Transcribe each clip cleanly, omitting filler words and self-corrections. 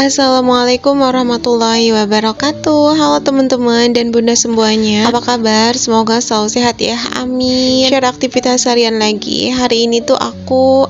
Assalamualaikum warahmatullahi wabarakatuh. Halo teman-teman dan bunda semuanya, apa kabar? Semoga selalu sehat ya, amin. Share aktivitas harian lagi. Hari ini tuh aku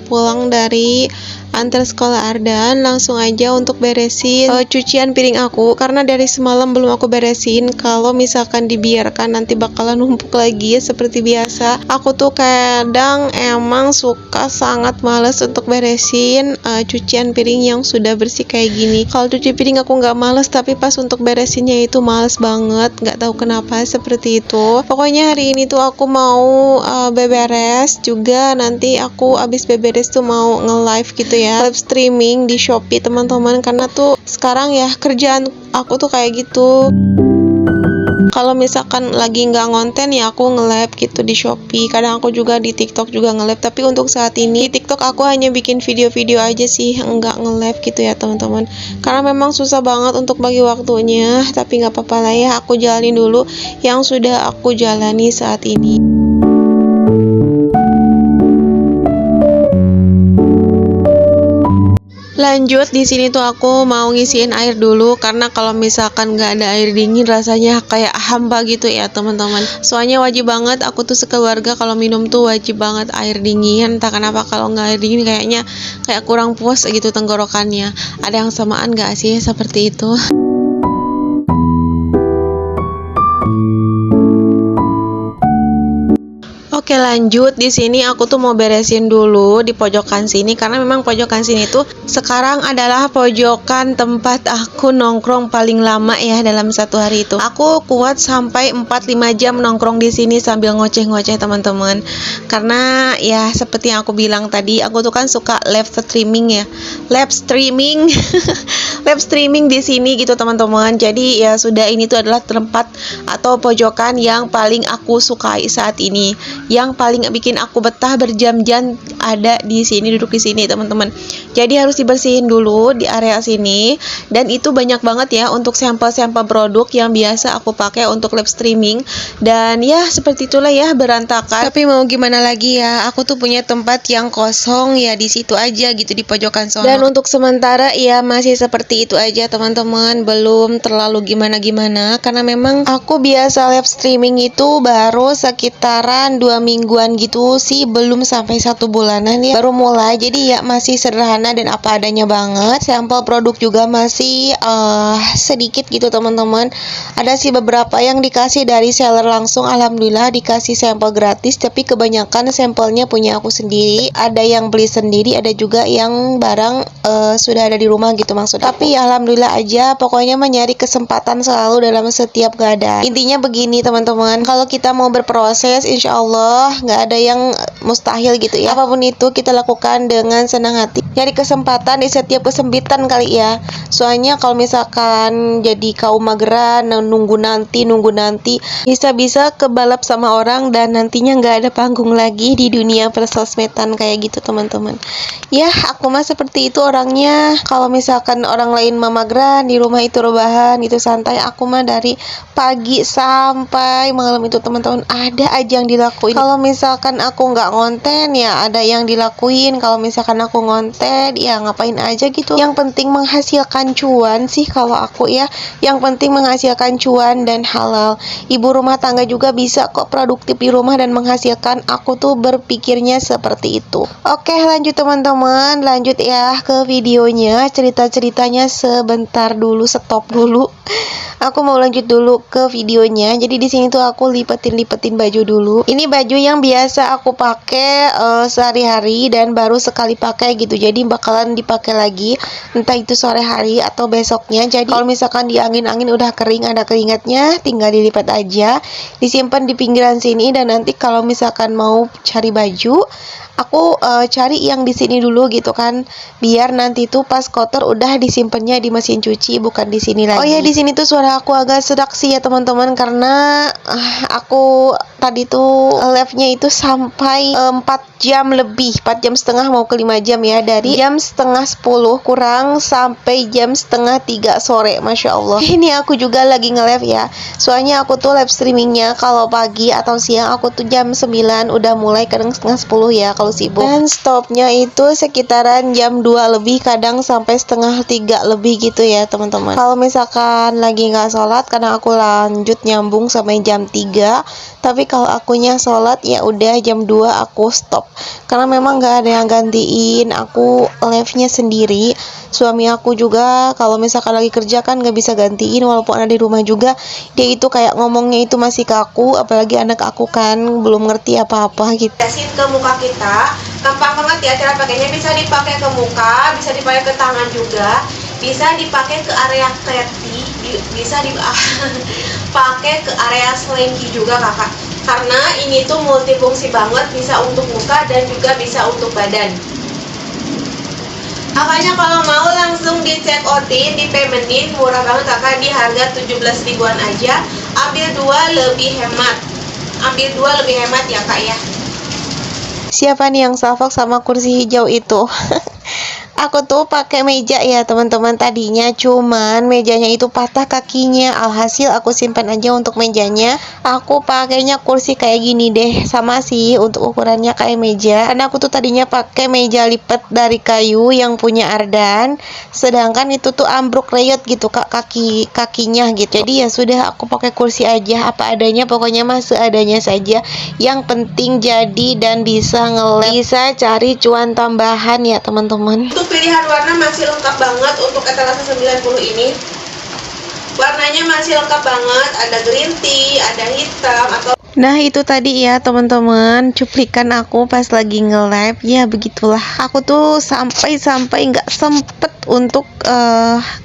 pulang dari antar sekolah Ardan, langsung aja untuk beresin cucian piring aku, karena dari semalam belum aku beresin. Kalau misalkan dibiarkan nanti bakalan numpuk lagi ya, seperti biasa. Aku tuh kadang emang suka sangat males untuk beresin cucian piring yang sudah bersih kayak gini. Kalau cuci piring aku nggak males, tapi pas untuk beresinnya itu males banget, nggak tahu kenapa seperti itu. Pokoknya hari ini tuh aku mau beberes juga. Nanti aku abis beberes tuh mau nge-live gitu ya, live streaming di Shopee teman-teman, karena tuh sekarang ya kerjaan aku tuh kayak gitu. Kalau misalkan lagi nggak ngonten ya aku nge-live gitu di Shopee. Kadang aku juga di TikTok juga nge-live, tapi untuk saat ini di TikTok aku hanya bikin video-video aja sih, nggak nge-live gitu ya teman-teman, karena memang susah banget untuk bagi waktunya. Tapi nggak apa-apa lah ya, aku jalanin dulu yang sudah aku jalani saat ini. Lanjut, di sini tuh aku mau ngisiin air dulu, karena kalau misalkan nggak ada air dingin rasanya kayak hampa gitu ya teman-teman. Soalnya wajib banget, aku tuh sekeluarga kalau minum tuh wajib banget air dingin. Entah kenapa kalau nggak air dingin kayaknya kayak kurang puas gitu tenggorokannya. Ada yang samaan nggak sih seperti itu? Oke, lanjut. Di sini aku tuh mau beresin dulu di pojokan sini, karena memang pojokan sini tuh sekarang adalah pojokan tempat aku nongkrong paling lama ya dalam satu hari itu. Aku kuat sampai 4-5 jam nongkrong di sini sambil ngoceh-ngoceh teman-teman. Karena ya seperti yang aku bilang tadi, aku tuh kan suka live streaming ya. Live streaming. Live streaming di sini gitu teman-teman. Jadi ya sudah, ini tuh adalah tempat atau pojokan yang paling aku sukai saat ini, yang paling bikin aku betah berjam-jam ada di sini, duduk di sini teman-teman. Jadi harus dibersihin dulu di area sini, dan itu banyak banget ya untuk sampel-sampel produk yang biasa aku pakai untuk live streaming. Dan ya seperti itulah ya, berantakan. Tapi mau gimana lagi ya, aku tuh punya tempat yang kosong ya, di situ aja gitu di pojokan sono. Dan untuk sementara ya masih seperti itu aja teman-teman, belum terlalu gimana-gimana, karena memang aku biasa live streaming itu baru sekitaran 2 mingguan gitu sih, belum sampai 1 bulanan ya, baru mulai. Jadi ya masih sederhana dan apa adanya banget. Sampel produk juga masih sedikit gitu teman-teman. Ada sih beberapa yang dikasih dari seller langsung, alhamdulillah dikasih sampel gratis, tapi kebanyakan sampelnya punya aku sendiri. Ada yang beli sendiri, ada juga yang barang sudah ada di rumah gitu maksud aku. Tapi ya alhamdulillah aja, pokoknya mencari kesempatan selalu dalam setiap keadaan. Intinya begini teman-teman, kalau kita mau berproses insya Allah nggak ada yang mustahil gitu ya. Apapun itu kita lakukan dengan senang hati, cari kesempatan di setiap kesempitan kali ya. Soalnya kalau misalkan jadi kaum mageran, nunggu nanti bisa-bisa kebalap sama orang, dan nantinya nggak ada panggung lagi di dunia persosmedan kayak gitu teman-teman. Ya aku mah seperti itu orangnya. Kalau misalkan orang lain mah mageran, di rumah itu rebahan itu santai, aku mah dari pagi sampai malam itu teman-teman ada aja yang dilakuin. Kalau misalkan aku nggak ngonten ya ada yang dilakuin. Kalau misalkan aku ngonten ya ngapain aja gitu. Yang penting menghasilkan cuan sih kalau aku ya. Yang penting menghasilkan cuan dan halal. Ibu rumah tangga juga bisa kok produktif di rumah dan menghasilkan. Aku tuh berpikirnya seperti itu. Oke, lanjut teman-teman, lanjut ya ke videonya. Cerita-ceritanya sebentar dulu, stop dulu. Aku mau lanjut dulu ke videonya. Jadi di sini tuh aku lipetin baju dulu. Ini baju yang biasa aku pakai sehari-hari dan baru sekali pakai gitu. Jadi bakalan dipakai lagi entah itu sore hari atau besoknya. Jadi kalau misalkan di angin-angin udah kering, ada keringatnya, tinggal dilipat aja, disimpan di pinggiran sini. Dan nanti kalau misalkan mau cari baju, aku cari yang di sini dulu gitu kan, biar nanti tuh pas kotor udah disimpannya di mesin cuci, bukan di sini lagi. Oh ya, di sini tuh suara aku agak serak sih ya teman-teman, karena aku tadi tuh live-nya itu sampai 4 jam lebih, 4 jam setengah mau ke 5 jam ya, dari jam setengah 10 kurang sampai jam setengah 3 sore. Masya Allah. Ini aku juga lagi nge-live ya, soalnya aku tuh live streamingnya kalau pagi atau siang aku tuh jam 9 udah mulai, kadang setengah 10 ya kalau sibuk, dan stopnya itu sekitaran jam 2 lebih, kadang sampai setengah 3 lebih gitu ya teman-teman. Kalau misalkan lagi nggak sholat, karena aku lanjut nyambung sampai jam 3, tapi kalau akunya sholat ya udah jam 2 aku stop, karena memang nggak ada yang gantiin aku live-nya sendiri. Suami aku juga kalau misalkan lagi kerja kan nggak bisa gantiin, walaupun ada di rumah juga dia itu kayak ngomongnya itu masih kaku, apalagi anak aku kan belum ngerti apa-apa gitu. Kasih ke muka kita, gampang banget ya cara pakainya, bisa dipakai ke muka, bisa dipakai ke tangan juga, bisa dipakai ke area teti, bisa dipakai ke area selengki juga kakak, karena ini tuh multifungsi banget, bisa untuk muka dan juga bisa untuk badan. Makanya kalau mau langsung di check outin, di paymentin, murah banget kakak, di harga 17 ribuan aja. Ambil 2 lebih hemat, ya kak ya. Siapa nih yang salfok sama kursi hijau itu? Aku tuh pakai meja ya teman-teman, tadinya cuman mejanya itu patah kakinya, alhasil aku simpan aja untuk mejanya. Aku pakainya kursi kayak gini deh, sama sih untuk ukurannya kayak meja, karena aku tuh tadinya pakai meja lipat dari kayu yang punya Ardan, sedangkan itu tuh ambruk reyot gitu kak, kakinya gitu. Jadi ya sudah, aku pakai kursi aja apa adanya, pokoknya mah seadanya saja, yang penting jadi dan bisa bisa cari cuan tambahan ya teman-teman. Untuk pilihan warna masih lengkap banget untuk etalase 90 ini. Warnanya masih lengkap banget, ada green tea, ada hitam atau. Nah itu tadi ya teman-teman, cuplikan aku pas lagi nge-live. Ya begitulah, aku tuh sampai nggak sempet untuk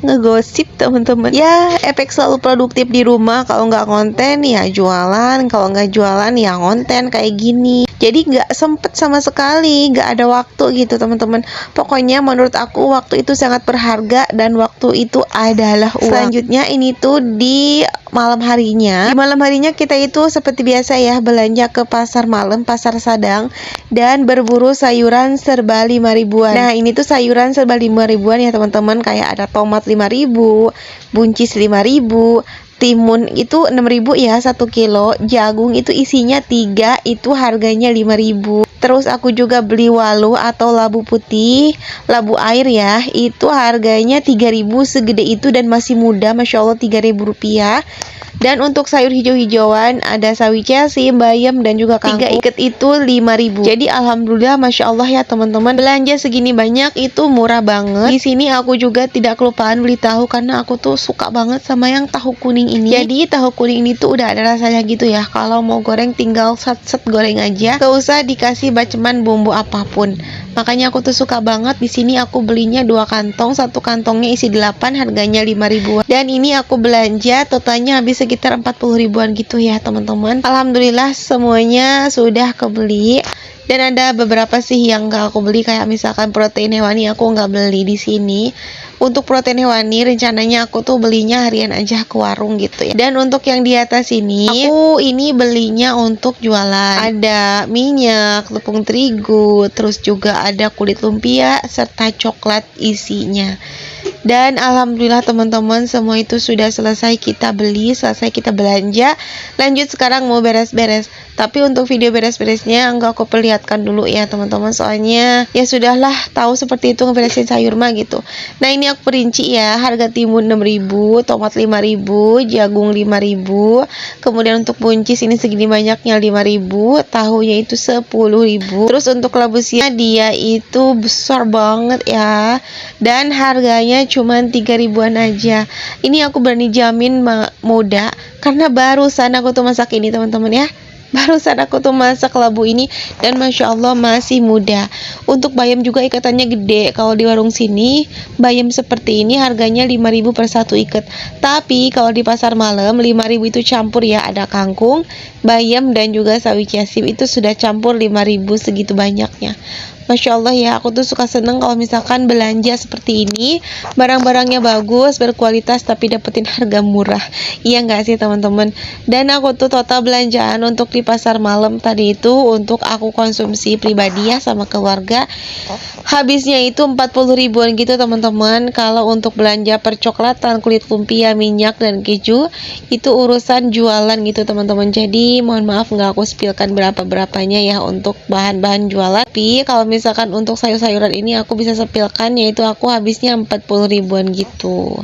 ngegosip teman-teman. Ya efek selalu produktif di rumah, kalau nggak konten ya jualan, kalau nggak jualan ya konten kayak gini. Jadi nggak sempet sama sekali, nggak ada waktu gitu teman-teman. Pokoknya menurut aku waktu itu sangat berharga, dan waktu itu adalah uang. Selanjutnya ini tuh di malam harinya. Di malam harinya kita itu seperti biasa ya, belanja ke pasar malam, pasar Sadang, dan berburu sayuran serba 5 ribuan. Nah ini tuh sayuran serba 5 ribuan ya teman-teman, kayak ada tomat 5 ribu, buncis 5 ribu, timun itu 6 ribu ya 1 kilo, jagung itu isinya 3, itu harganya 5 ribu. Terus aku juga beli walu atau labu putih, labu air ya, itu harganya 3 ribu, segede itu dan masih muda, Masya Allah 3 ribu rupiah. Dan untuk sayur hijau-hijauan ada sawi cesi, bayam, dan juga kangkung. 3 ikat itu 5 ribu. Jadi alhamdulillah Masya Allah ya teman-teman, belanja segini banyak itu murah banget. Di sini aku juga tidak kelupaan beli tahu, karena aku tuh suka banget sama yang tahu kuning ini. Jadi tahu kuning ini tuh udah ada rasanya gitu ya, kalau mau goreng tinggal set goreng aja, gak usah dikasih baceman bumbu apapun. Makanya aku tuh suka banget. Di sini aku belinya 2 kantong, 1 kantongnya isi 8, harganya 5 ribuan. Dan ini aku belanja totalnya habis sekitar 40 ribuan gitu ya teman-teman. Alhamdulillah semuanya sudah kebeli. Dan ada beberapa sih yang gak aku beli, kayak misalkan protein hewani aku nggak beli di sini. Untuk protein hewani rencananya aku tuh belinya harian aja ke warung gitu ya. Dan untuk yang di atas ini, aku ini belinya untuk jualan. Ada minyak, tepung terigu, terus juga ada kulit lumpia serta coklat isinya. Dan alhamdulillah teman-teman, semua itu sudah selesai kita beli, selesai kita belanja. Lanjut sekarang mau beres-beres. Tapi untuk video beres-beresnya enggak aku perlihatkan dulu ya teman-teman, soalnya ya sudahlah, tahu seperti itu ngeberesin sayur mah gitu. Nah ini aku perinci ya, harga timun 6 ribu, tomat 5 ribu, jagung 5 ribu, kemudian untuk buncis ini segini banyaknya 5 ribu, tahunya itu 10 ribu. Terus untuk labusnya dia itu besar banget ya, dan harganya cuma 3 ribuan aja. Ini aku berani jamin mudah, karena barusan aku tuh masak ini teman-teman ya. Barusan aku tuh masak labu ini, dan Masya Allah masih muda. Untuk bayam juga ikatannya gede. Kalau di warung sini bayam seperti ini harganya 5 ribu per 1 ikat. Tapi kalau di pasar malam 5 ribu itu campur ya, ada kangkung, bayam, dan juga sawi ciasip, itu sudah campur 5 ribu segitu banyaknya. Masya Allah ya, aku tuh suka seneng kalau misalkan belanja seperti ini, barang-barangnya bagus, berkualitas, tapi dapetin harga murah. Iya nggak sih teman-teman? Dan aku tuh total belanjaan untuk di pasar malam tadi itu untuk aku konsumsi pribadi ya sama keluarga. Habisnya itu 40 ribuan gitu teman-teman. Kalau untuk belanja percoklatan, kulit lumpia, minyak, dan keju, itu urusan jualan gitu teman-teman. Jadi mohon maaf nggak aku spillkan berapa-berapanya ya untuk bahan-bahan jualan. Tapi kalau misalkan untuk sayur-sayuran ini aku bisa spillkan, yaitu aku habisnya 40 ribuan gitu.